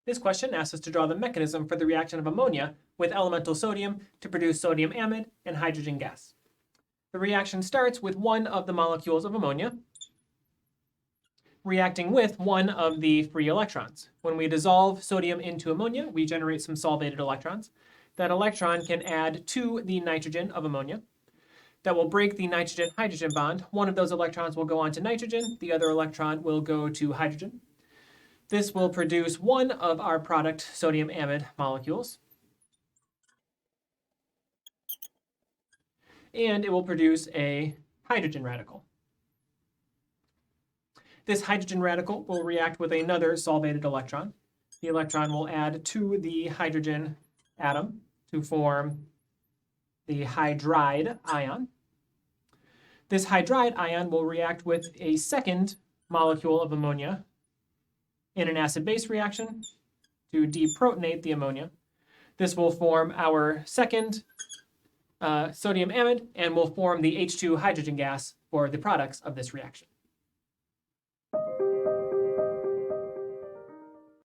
This question asks us to draw the mechanism for the reaction of ammonia with elemental sodium to produce sodium amide and hydrogen gas. The reaction starts with one of the molecules of ammonia reacting with one of the free electrons. When we dissolve sodium into ammonia, we generate some solvated electrons. That electron can add to the nitrogen of ammonia. That will break the nitrogen-hydrogen bond. One of those electrons will go on to nitrogen. The other electron will go to hydrogen. This will produce one of our product sodium amide molecules. And it will produce a hydrogen radical. This hydrogen radical will react with another solvated electron. The electron will add to the hydrogen atom to form the hydride ion. This hydride ion will react with a second molecule of ammonia in an acid-base reaction to deprotonate the ammonia. This will form our second sodium amide and will form the H2 hydrogen gas for the products of this reaction.